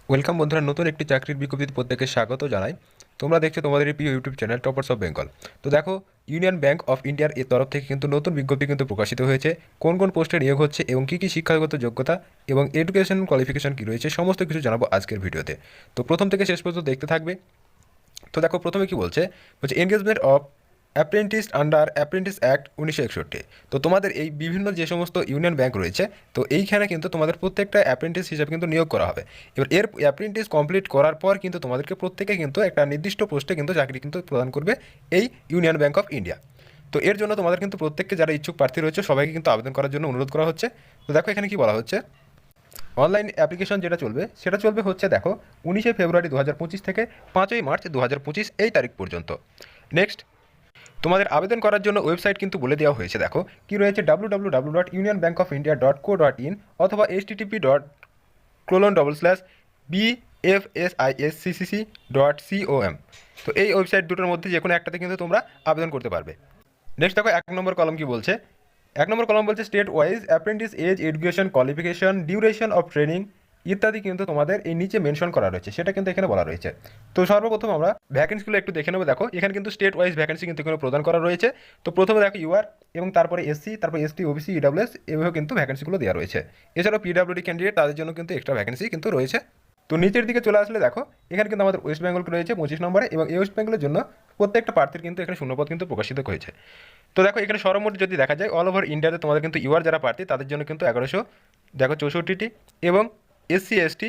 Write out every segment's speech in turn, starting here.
Welcome বন্ধুরা, নতুন একটি চাকরির বিজ্ঞপ্তিতে প্রত্যেককে স্বাগত জানাই। তোমরা দেখছো তোমাদের এই প্রিয় YouTube channel toppers of Bengal. তো দেখো, ইউনিয়ন ব্যাংক অফ ইন্ডিয়ার এর তরফ থেকে কিন্তু নতুন বিজ্ঞপ্তি কিন্তু প্রকাশিত হয়েছে। কোন কোন পোস্টে নিয়োগ হচ্ছে এবং কী কী শিক্ষাগত যোগ্যতা এবং এডুকেশন কোয়ালিফিকেশন কী রয়েছে সমস্ত কিছু জানাবো আজকের ভিডিওতে। তো প্রথম থেকে শেষ পর্যন্ত দেখতে থাকবে। তো দেখো, প্রথমে কি বলছে, engagement of apprentice under apprentice act 1961। তো তোমাদের এই বিভিন্ন যে সমস্ত ইউনিয়ন ব্যাংক রয়েছে, তো এইখানে কিন্তু তোমাদের প্রত্যেকটা অ্যাপ্রেন্টিস হিসাবে কিন্তু নিয়োগ করা হবে। এবার এর অ্যাপ্রেন্টিস কমপ্লিট করার পর কিন্তু তোমাদেরকে প্রত্যেকে কিন্তু একটা নির্দিষ্ট পোস্টে কিন্তু চাকরি কিন্তু প্রদান করবে এই ইউনিয়ন ব্যাংক অফ ইন্ডিয়া। তো এর জন্য তোমাদের কিন্তু প্রত্যেককে যারা ইচ্ছুক প্রার্থী রয়েছে সবাইকে কিন্তু আবেদন করার জন্য অনুরোধ করা হচ্ছে। তো দেখো এখানে কি বলা হচ্ছে, অনলাইন অ্যাপ্লিকেশন যেটা চলবে সেটা চলবে হচ্ছে দেখো 19 ফেব্রুয়ারি 2025 থেকে 5ই মার্চ 2025 এই তারিখ পর্যন্ত। নেক্সট, তোমাদের আবেদন করার জন্য ওয়েবসাইট কিন্তু বলে দেওয়া হয়েছে। দেখো কি রয়েছে, www.unionbankofindia.co.in অথবা http://bfsiscc.com। তো এই ওয়েবসাইট দুটোর মধ্যে যে কোনো একটাতে কিন্তু তোমরা আবেদন করতে পারবে। নেক্সট দেখো, 1 নম্বর কলম কি বলছে। 1 নম্বর কলম বলছে state wise apprentice age, education qualification, duration of training ইত্যাদি কিন্তু তোমাদের এই নিচে মেনশন করা রয়েছে, সেটা কিন্তু এখানে বলা রয়েছে। তো সর্বপ্রথম আমরা ভ্যাকেন্সিগুলো একটু দেখে নেবো। দেখো এখানে কিন্তু স্টেট ওয়াইজ ভ্যাকেন্সি কিন্তু এখানে প্রদান করা রয়েছে। তো প্রথমে দেখো ইউআর এবং তারপরে এসসি, তারপরে এসটি, ওবিসি, ইডব্লিউএস এভাবে কিন্তু ভ্যাকেন্সিগুলো দেওয়া রয়েছে। এছাড়াও পিডব্লিউডি ক্যান্ডিডেট তাদের জন্য কিন্তু এক্সট্রা ভ্যাকেন্সি কিন্তু রয়েছে। তো নিচের দিকে চলে আসলে দেখো এখানে কিন্তু আমাদের ওয়েস্ট বেঙ্গল রয়েছে 25 নম্বরে, এবং এই ওয়েস্ট বেঙ্গলের জন্য প্রত্যেকটা প্রার্থীর কিন্তু এখানে শূন্যপদ কিন্তু প্রকাশিত হয়েছে। তো দেখো এখানে সর্বমোট যদি দেখা যায় অল ওভার ইন্ডিয়াতে তোমাদের কিন্তু ইউআর যারা প্রার্থী তাদের জন্য কিন্তু 1100 দেখো 64টি, এবং এসসি এসটি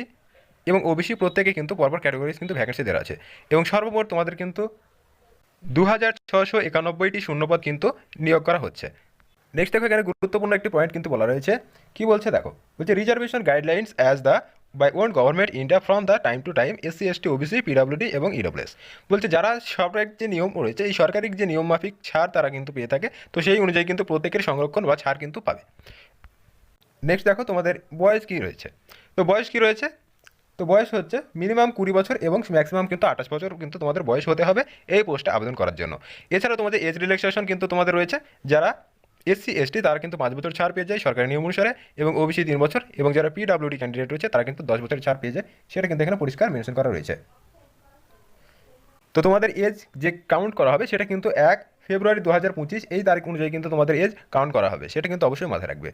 এবং ওবিসি প্রত্যেকে কিন্তু পরপর ক্যাটাগরিজ কিন্তু ভ্যাকেন্সি দেওয়া আছে, এবং সর্বমোট তোমাদের কিন্তু 2691টি শূন্যপদ কিন্তু নিয়োগ করা হচ্ছে। নেক্সট দেখো এখানে গুরুত্বপূর্ণ একটি পয়েন্ট কিন্তু বলা রয়েছে। কি বলছে দেখো, reservation guidelines as the by own government India from the time to time SC ST OBC পিডব্লিউডি এবং ইডব্লিউএস। বলছে যারা সরকারের যে নিয়ম রয়েছে এই সরকারি যে নিয়ম মাফিক ছাড় তারা কিন্তু পেয়ে থাকে, তো সেই অনুযায়ী কিন্তু প্রত্যেকের সংরক্ষণ বা ছাড় কিন্তু পাবে। নেক্সট দেখো তোমাদের বয়স কী রয়েছে। তো বয়স কী রয়েছে, তো বয়স হচ্ছে মিনিমাম 20 বছর এবং ম্যাক্সিমাম কিন্তু 28 বছর কিন্তু তোমাদের বয়স হতে হবে এই পোস্টে আবেদন করার জন্য। এছাড়াও তোমাদের এজ রিল্যাক্সেশন কিন্তু তোমাদের রয়েছে। যারা এসসি এসটি তারা কিন্তু 5 বছর ছাড় পেয়ে যায় সরকারি নিয়ম অনুসারে, এবং ওবিসি 3 বছর, এবং যারা পিডব্লিউডি ক্যান্ডিডেট রয়েছে তারা কিন্তু 10 বছর ছাড় পেয়ে যায়, সেটা কিন্তু এখানে পরিষ্কার মেনশন করা রয়েছে। তো তোমাদের এজ যে কাউন্ট করা হবে সেটা কিন্তু 1 ফেব্রুয়ারি 2025 এই তারিখ অনুযায়ী কিন্তু তোমাদের এজ কাউন্ট করা হবে, সেটা কিন্তু অবশ্যই মাথায় রাখবে।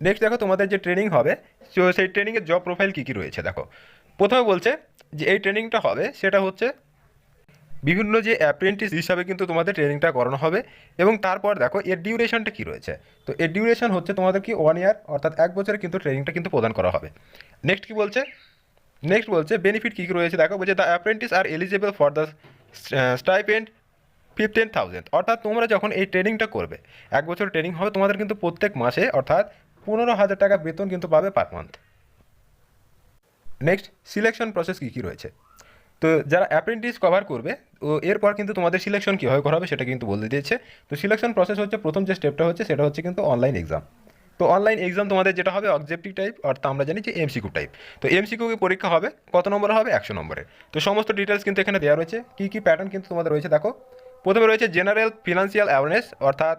নেক্সট দেখো তোমাদের যে ট্রেনিং হবে, তো সেই ট্রেনিংয়ের জব প্রোফাইল কী কী রয়েছে। দেখো প্রথমে বলছে যে এই ট্রেনিংটা হবে সেটা হচ্ছে বিভিন্ন যে অ্যাপ্রেন্টিস হিসাবে কিন্তু তোমাদের ট্রেনিংটা করানো হবে, এবং তারপর দেখো এর ডিউরেশনটা কী রয়েছে। তো এর ডিউরেশন হচ্ছে তোমাদের কি 1 ইয়ার, অর্থাৎ 1 বছরের কিন্তু ট্রেনিংটা কিন্তু প্রদান করা হবে। নেক্সট কি বলছে, বেনিফিট কী কী রয়েছে। দেখো বলছে the apprentice are eligible for the stipend 15,000। অর্থাৎ তোমরা যখন এই ট্রেনিংটা করবে, 1 বছর ট্রেনিং হবে, তোমাদের কিন্তু প্রত্যেক মাসে অর্থাৎ 15,000 টাকা বেতন কিন্তু পাবে per month. Next, selection process কী কী রয়েছে। তো যারা অ্যাপ্রেন্টিস কভার করবে, ও এরপর কিন্তু তোমাদের সিলেকশন কীভাবে করা হবে সেটা কিন্তু বলে দিয়েছে। তো সিলেকশন প্রসেস হচ্ছে, প্রথম যে স্টেপটা হচ্ছে সেটা হচ্ছে কিন্তু অনলাইন এক্সাম। তো অনলাইন এক্সাম তোমাদের যেটা হবে অবজেক্টিভ টাইপ, অর্থাৎ আমরা জানি যে এমসিকিউ টাইপ। তো এমসিকিউ পরীক্ষা হবে কত নম্বর হবে, 100 নম্বরের। তো সমস্ত ডিটেলস কিন্তু এখানে দেওয়া রয়েছে, কী কী প্যাটার্ন কিন্তু তোমাদের রয়েছে। দেখো প্রথমে রয়েছে জেনারেল ফিনান্সিয়াল অ্যাওয়ারনেস, অর্থাৎ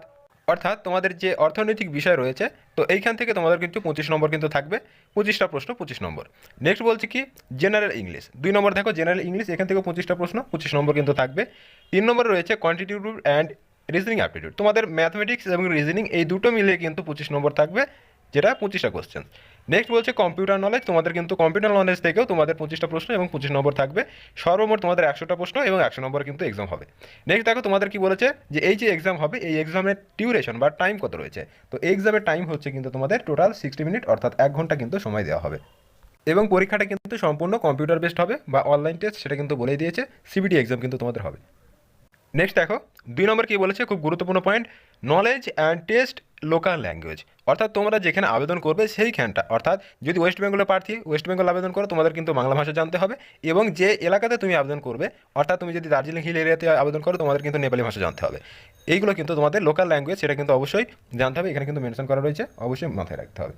অর্থাৎ তোমাদের যে অর্থনৈতিক বিষয় রয়েছে, তো এইখান থেকে তোমাদের কিন্তু 25 নম্বর কিন্তু থাকবে, 25টা প্রশ্ন 25 নম্বর। নেক্সট বলছি কি, জেনারেল ইংলিশ 2 নম্বর। দেখো জেনারেল ইংলিশ এখান থেকে 25টা প্রশ্ন 25 নম্বর কিন্তু থাকবে। 3 নম্বরে রয়েছে কোয়ান্টিটিভ অ্যান্ড রিজনিং অ্যাপটিটিউড। তোমাদের ম্যাথমেটিক্স এবং রিজনিং এই দুটো মিলিয়ে কিন্তু 25 নম্বর থাকবে, যেটা 25টা কোশ্চেন। নেক্সট বলছে কম্পিউটার নলেজ, তোমাদের কিন্তু কম্পিউটার নলেজ থেকেও তোমাদের 25টা প্রশ্ন এবং 25 নম্বর থাকবে। সর্বমোট তোমাদের 100টা প্রশ্ন এবং 100 নম্বর কিন্তু এক্সাম হবে। নেক্সট দেখো তোমাদের কি বলেছে, যে এই যে এক্সাম হবে এই এক্সামের ডিউরেশন বা টাইম কত রয়েছে। তো এই এক্সামের টাইম হচ্ছে কিন্তু তোমাদের টোটাল 60 মিনিট, অর্থাৎ 1 ঘন্টা কিন্তু সময় দেওয়া হবে, এবং পরীক্ষাটা কিন্তু সম্পূর্ণ কম্পিউটার বেসড হবে বা অনলাইন টেস্ট, সেটা কিন্তু বলেই দিয়েছে। সিবিটি এক্সাম কিন্তু তোমাদের হবে। নেক্সট দেখো 2 নম্বর কি বলেছে, খুব গুরুত্বপূর্ণ point, knowledge and test local language. অর্থাৎ তোমরা যেখানে আবেদন করবে সেইখানটা, অর্থাৎ যদি ওয়েস্ট বেঙ্গলের প্রার্থী ওয়েস্ট বেঙ্গল আবেদন করো, তোমাদের কিন্তু বাংলা ভাষা জানতে হবে, এবং যে এলাকাতে তুমি আবেদন করবে, অর্থাৎ তুমি যদি দার্জিলিং হিল এরিয়াতে আবেদন করো, তোমাদের কিন্তু নেপালি ভাষা জানতে হবে। এইগুলো কিন্তু তোমাদের লোকাল ল্যাঙ্গুয়েজ, সেটা কিন্তু অবশ্যই জানতে হবে, এখানে কিন্তু মেনশন করা রয়েছে, অবশ্যই মাথায় রাখতে হবে।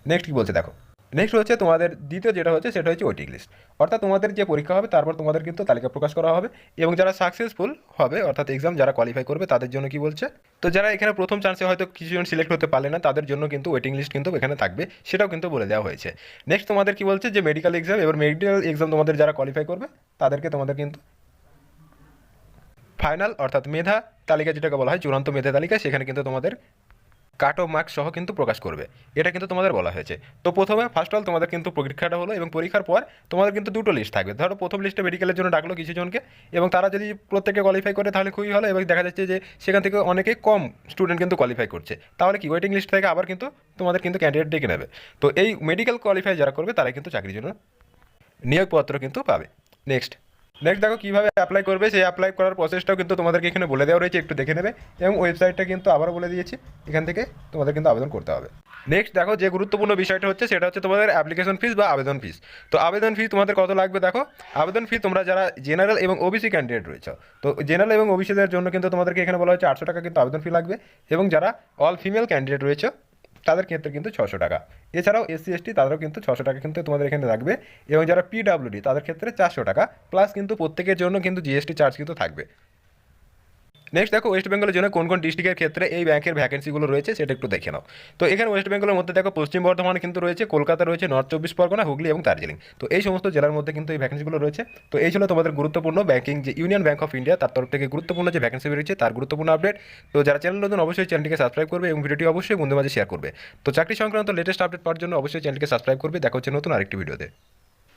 নেক্সট কি বলছে দেখো, নেক্সট হচ্ছে তোমাদের দ্বিতীয় যেটা হচ্ছে সেটা হচ্ছে ওয়েটিং লিস্ট। অর্থাৎ তোমাদের যে পরীক্ষা হবে তারপর তোমাদের কিন্তু তালিকা প্রকাশ করা হবে, এবং যারা সাকসেসফুল হবে অর্থাৎ এক্সাম যারা কোয়ালিফাই করবে তাদের জন্য কি বলছে, তো যারা এখানে প্রথম চান্সে হয়তো কিছুজন সিলেক্ট হতে পারলে না তাদের জন্য কিন্তু ওয়েটিং লিস্ট কিন্তু এখানে থাকবে, সেটাও কিন্তু বলে দেওয়া হয়েছে। নেক্সট তোমাদের কি বলছে যে মেডিকেল এক্সাম, এবার মেডিকেল এক্সাম তোমাদের যারা কোয়ালিফাই করবে তাদেরকে তোমাদের কিন্তু ফাইনাল অর্থাৎ মেধা তালিকা যেটাকে বলা হয় চূড়ান্ত মেধা তালিকা, সেখানে কিন্তু তোমাদের কাট অফ মার্কস সহ কিন্তু প্রকাশ করবে, এটা কিন্তু তোমাদের বলা হয়েছে। তো প্রথমে ফার্স্ট অল তোমাদের কিন্তু পরীক্ষাটা হলো, এবং পরীক্ষার পর তোমাদের কিন্তু দুটো লিস্ট থাকবে। ধরো প্রথম লিস্টে মেডিকেলের জন্য ডাকলো কিছু জনকে, এবং তারা যদি প্রত্যেকে কোয়ালিফাই করে তাহলে খুবই ভালো, এবং দেখা যাচ্ছে যে সেখান থেকে অনেকে কম স্টুডেন্ট কিন্তু কোয়ালিফাই করছে, তাহলে কি ওয়েটিং লিস্ট থেকে আবার কিন্তু তোমাদের কিন্তু ক্যান্ডিডেট ডেকে নেবে। তো এই মেডিকেল কোয়ালিফাই যারা করবে তারা কিন্তু চাকরির জন্য নিয়োগপত্র কিন্তু পাবে। নেক্সট নেক্সট দেখো কীভাবে অ্যাপ্লাই করবে, সেই অ্যাপ্লাই করার প্রসেসটাও কিন্তু তোমাদেরকে এখানে বলে দেওয়া রয়েছে, একটু দেখে নেবে, এবং ওয়েবসাইটটা কিন্তু আবারও বলে দিয়েছি, এখান থেকে তোমাদের কিন্তু আবেদন করতে হবে। নেক্সট দেখো যে গুরুত্বপূর্ণ বিষয়টা হচ্ছে সেটা হচ্ছে তোমাদের অ্যাপ্লিকেশন ফিস বা আবেদন ফিস। তো আবেদন ফি তোমাদের কত লাগবে দেখো, আবেদন ফি তোমরা যারা জেনারেল এবং ওবিসি ক্যান্ডিডেট রয়েছে, তো জেনারেল এবং ওবিসিদের জন্য কিন্তু তোমাদেরকে এখানে বলা হচ্ছে 800 টাকা কিন্তু আবেদন ফি লাগবে, এবং যারা অল ফিমেল ক্যান্ডিডেট রয়েছে তাদের ক্ষেত্রে কিন্তু 600 টাকা। এছাড়াও এসসি এসটি তাদেরও কিন্তু 600 টাকা কিন্তু তোমাদের এখানে লাগবে, এবং যারা পিডাব্লিউডি তাদের ক্ষেত্রে 400 টাকা, প্লাস কিন্তু প্রত্যেকের জন্য কিন্তু জিএসটি চার্জ কিন্তু থাকবে। নেক্সট দেখো ওয়েস্ট বেঙ্গলের জন্য কোন কোন ডিস্ট্রিক্টের ক্ষেত্রে এই ব্যাংকের ভ্যাকেন্সিগুলো রয়েছে সেটা একটু দেখে নাও। তো এখানে ওয়েস্ট বেঙ্গলের মধ্যে দেখো পশ্চিম বর্ধমান কিন্তু রয়েছে, কলকাতা রয়েছে, নর্থ চব্বিশ পরগনা, হুগলি এবং দার্জিলিং। তো এই সমস্ত জেলার মধ্যে কিন্তু এই ভ্যাকেন্সিগুলো রয়েছে। তো এই ছিল তোমাদের গুরুত্বপূর্ণ ব্যাংকিং যে ইউনিয়ন ব্যাংক অফ ইন্ডিয়া তার তরফ থেকে গুরুত্বপূর্ণ যে ভ্যাকেন্সি বেরিয়েছে তার গুরুত্বপূর্ণ আপডেট। তো যারা চ্যানেল নতুন অবশ্যই চ্যানেলটিকে সাবস্ক্রাইব করবে, এবং ভিডিওটি অবশ্যই বন্ধুদের মাঝে শেয়ার করবে। তো চাকরি সংক্রান্ত লেটেস্ট আপডেট পাওয়ার জন্য অবশ্যই চ্যানেলটিকে সাবস্ক্রাইব করবে। দেখা হচ্ছে নতুন আরেকটি ভিডিওতে।